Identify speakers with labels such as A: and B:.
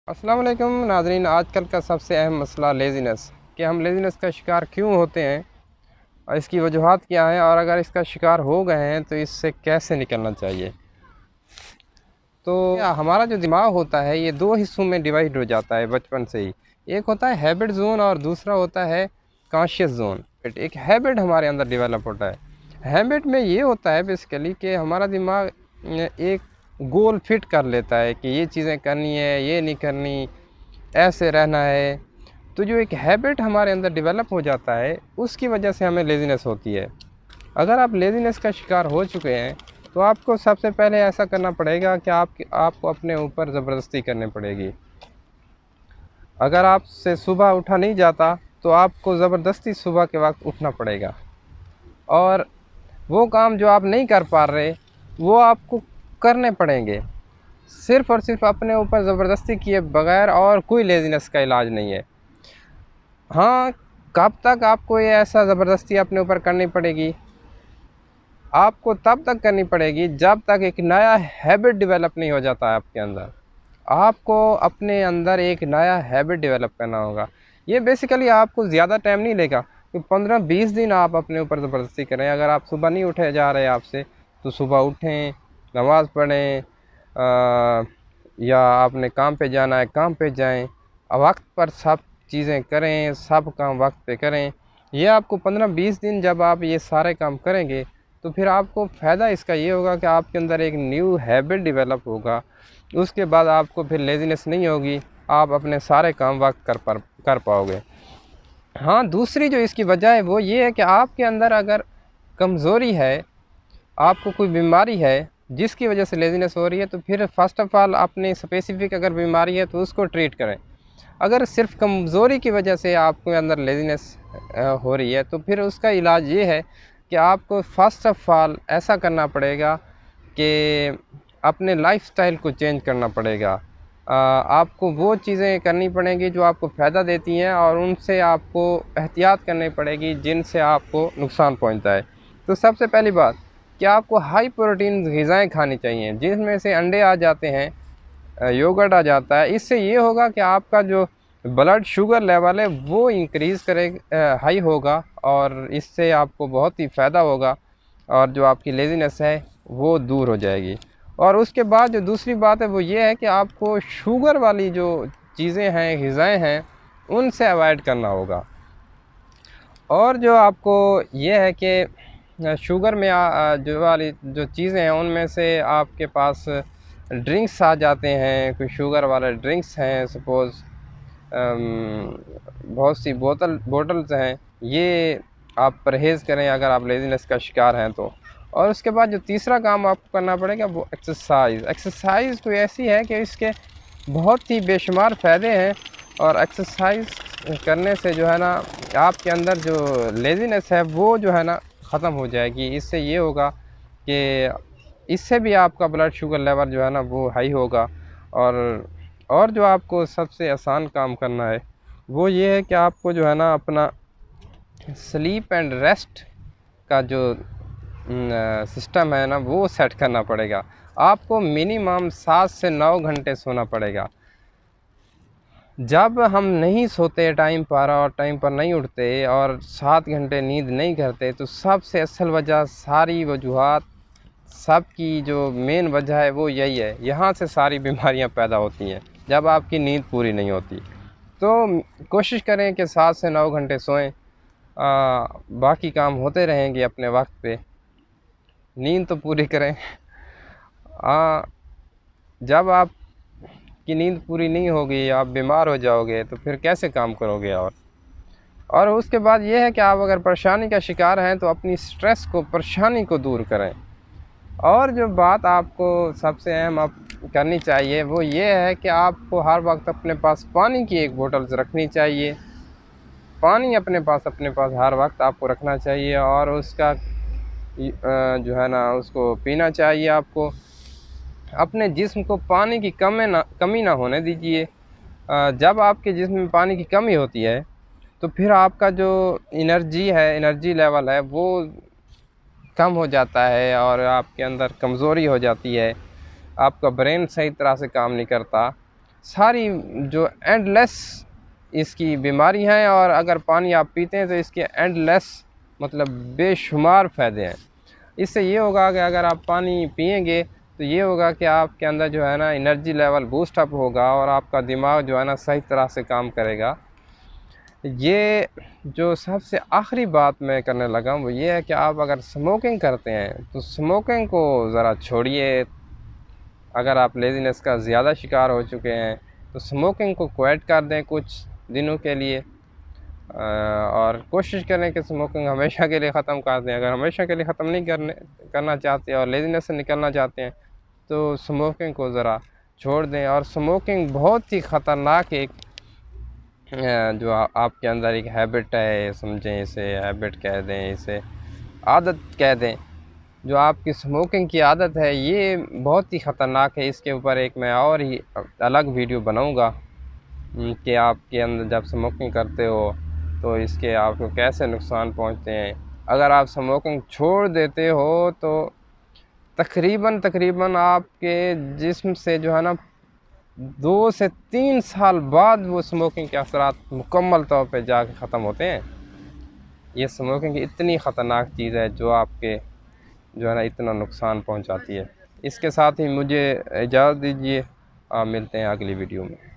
A: अस्सलाम वालेकुम नाज़रीन। आजकल का सबसे अहम मसला लेज़ीनेस कि हम लेज़ीनेस का शिकार क्यों होते हैं और इसकी वजूहात क्या हैं, और अगर इसका शिकार हो गए हैं तो इससे कैसे निकलना चाहिए। तो हमारा जो दिमाग होता है ये दो हिस्सों में डिवाइड हो जाता है बचपन से ही। एक होता है हैबिट जोन और दूसरा होता है कॉन्शियस जोन। एक हैबिट हमारे अंदर डेवलप होता है। हैबिट में ये होता है बेसिकली कि हमारा दिमाग एक गोल फिट कर लेता है कि ये चीज़ें करनी है, ये नहीं करनी, ऐसे रहना है। तो जो एक हैबिट हमारे अंदर डेवलप हो जाता है उसकी वजह से हमें लेज़ीनेस होती है। अगर आप लेज़ीनेस का शिकार हो चुके हैं तो आपको सबसे पहले ऐसा करना पड़ेगा कि आपको अपने ऊपर ज़बरदस्ती करनी पड़ेगी। अगर आपसे सुबह उठा नहीं जाता तो आपको ज़बरदस्ती सुबह के वक्त उठना पड़ेगा, और वो काम जो आप नहीं कर पा रहे वो आपको करने पड़ेंगे। सिर्फ़ और सिर्फ अपने ऊपर ज़बरदस्ती किए बगैर और कोई लेज़ीनेस का इलाज नहीं है। हाँ, कब तक आपको ये ऐसा ज़बरदस्ती अपने ऊपर करनी पड़ेगी? आपको तब तक करनी पड़ेगी जब तक एक नया हैबिट डेवलप नहीं हो जाता है आपके अंदर। आपको अपने अंदर एक नया हैबिट डेवलप करना होगा। ये बेसिकली आपको ज़्यादा टाइम नहीं लेगा कि 15-20 दिन आप अपने ऊपर ज़बरदस्ती करें। अगर आप सुबह नहीं उठे जा रहे आपसे तो सुबह उठें, नमाज़ पढ़ें, या आपने काम पे जाना है काम पे जाएं, वक्त पर सब चीज़ें करें, सब काम वक्त पे करें। ये आपको 15-20 दिन जब आप ये सारे काम करेंगे तो फिर आपको फ़ायदा इसका ये होगा कि आपके अंदर एक न्यू हैबिट डेवलप होगा। उसके बाद आपको फिर लेज़ीनेस नहीं होगी, आप अपने सारे काम वक्त कर पाओगे। हाँ, दूसरी जो इसकी वजह है वो ये है कि आपके अंदर अगर कमज़ोरी है, आपको कोई बीमारी है जिसकी वजह से लेज़ीनेस हो रही है, तो फिर फ़र्स्ट ऑफ़ ऑल अपनी स्पेसिफ़िक अगर बीमारी है तो उसको ट्रीट करें। अगर सिर्फ़ कमज़ोरी की वजह से आपके अंदर लेज़ीनेस हो रही है तो फिर उसका इलाज ये है कि आपको फ़र्स्ट ऑफ़ ऑल ऐसा करना पड़ेगा कि अपने लाइफ़स्टाइल को चेंज करना पड़ेगा। आपको वो चीज़ें करनी पड़ेंगी जो आपको फ़ायदा देती हैं, और उनसे आपको एहतियात करनी पड़ेगी जिनसे आपको नुकसान पहुंचता है। तो सबसे पहली बात कि आपको हाई प्रोटीन ग़िज़ाएँ खानी चाहिए, जिसमें से अंडे आ जाते हैं, योगर्ट आ जाता है। इससे ये होगा कि आपका जो ब्लड शुगर लेवल है वो इंक्रीज़ हाई होगा, और इससे आपको बहुत ही फ़ायदा होगा, और जो आपकी लेज़ीनेस है वो दूर हो जाएगी। और उसके बाद जो दूसरी बात है वो ये है कि आपको शुगर वाली जो चीज़ें हैं, ग़िज़ाएँ हैं, उनसे अवॉइड करना होगा। और जो आपको ये है कि शुगर में जो वाली जो चीज़ें हैं उनमें से आपके पास ड्रिंक्स आ जाते हैं, कोई शुगर वाले ड्रिंक्स हैं, सपोज़ बहुत सी बोटल्स हैं, ये आप परहेज़ करें अगर आप लेज़ीनेस का शिकार हैं तो। और उसके बाद जो तीसरा काम आपको करना पड़ेगा वो एक्सरसाइज़ कोई ऐसी है कि इसके बहुत ही बेशुमार फ़ायदे हैं, और एक्सरसाइज़ करने से जो है ना आपके अंदर जो लेज़ीनेस है वो जो है ना ख़त्म हो जाएगी। इससे ये होगा कि इससे भी आपका ब्लड शुगर लेवल जो है ना वो हाई होगा। और जो आपको सबसे आसान काम करना है वो ये है कि आपको जो है ना अपना स्लीप एंड रेस्ट का जो सिस्टम है ना वो सेट करना पड़ेगा। आपको मिनिमम 7 से 9 घंटे सोना पड़ेगा। जब हम नहीं सोते टाइम पर और टाइम पर नहीं उठते और 7 घंटे नींद नहीं करते तो सबसे असल वजह, सारी वजूहात, सबकी जो मेन वजह है वो यही है। यहाँ से सारी बीमारियाँ पैदा होती हैं जब आपकी नींद पूरी नहीं होती। तो कोशिश करें कि 7 से 9 घंटे सोएं। बाकी काम होते रहेंगे अपने वक्त पे, नींद तो पूरी करें। जब आपकी नींद पूरी नहीं होगी, आप बीमार हो जाओगे तो फिर कैसे काम करोगे। और उसके बाद ये है कि आप अगर परेशानी का शिकार हैं तो अपनी स्ट्रेस को, परेशानी को दूर करें। और जो बात आपको सबसे अहम आप करनी चाहिए वो ये है कि आपको हर वक्त अपने पास पानी की एक बोतल रखनी चाहिए। पानी अपने पास हर वक्त आपको रखना चाहिए, और उसका जो है ना उसको पीना चाहिए। आपको अपने जिस्म को पानी की कमी ना होने दीजिए। जब आपके जिस्म में पानी की कमी होती है तो फिर आपका जो एनर्जी लेवल है वो कम हो जाता है, और आपके अंदर कमज़ोरी हो जाती है, आपका ब्रेन सही तरह से काम नहीं करता। ساری جو اینڈ لیس اس کی بیماری ہیں، اور اگر پانی آپ پیتے ہیں تو اس کے اینڈ لیس مطلب بے شمار فائدے ہیں۔ اس سے یہ ہوگا کہ اگر آپ پانی پئیں گے تو یہ ہوگا کہ آپ کے اندر جو ہے نا انرجی لیول بوسٹ اپ ہوگا، اور آپ کا دماغ جو ہے نا صحیح طرح سے کام کرے گا۔ یہ جو سب سے آخری بات میں کرنے لگا وہ یہ ہے کہ آپ اگر سموکنگ کرتے ہیں تو سموکنگ کو ذرا چھوڑیے۔ اگر آپ لیزینس کا زیادہ شکار ہو چکے ہیں تو سموکنگ کو کوائٹ کر دیں کچھ دنوں کے لیے، اور کوشش کریں کہ سموکنگ ہمیشہ کے لیے ختم کر دیں۔ اگر ہمیشہ کے لیے ختم نہیں کرنا چاہتے اور لیزینس سے نکلنا چاہتے ہیں تو سموکنگ کو ذرا چھوڑ دیں۔ اور سموکنگ بہت ہی خطرناک ایک جو آپ کے اندر ایک ہیبٹ ہے، سمجھیں اسے ہیبٹ کہہ دیں، اسے عادت کہہ دیں، جو آپ کی سموکنگ کی عادت ہے، یہ بہت ہی خطرناک ہے۔ اس کے اوپر ایک میں اور ہی الگ ویڈیو بناؤں گا کہ آپ کے اندر جب سموکنگ کرتے ہو تو اس کے آپ کو کیسے نقصان پہنچتے ہیں۔ اگر آپ سموکنگ چھوڑ دیتے ہو تو تقریباً آپ کے جسم سے جو ہے نا 2 سے 3 سال بعد وہ سموکنگ کے اثرات مکمل طور پہ جا کے ختم ہوتے ہیں۔ یہ سموکنگ اتنی خطرناک چیز ہے جو آپ کے جو ہے نا اتنا نقصان پہنچاتی ہے۔ اس کے ساتھ ہی مجھے اجازت دیجیے، ملتے ہیں اگلی ویڈیو میں۔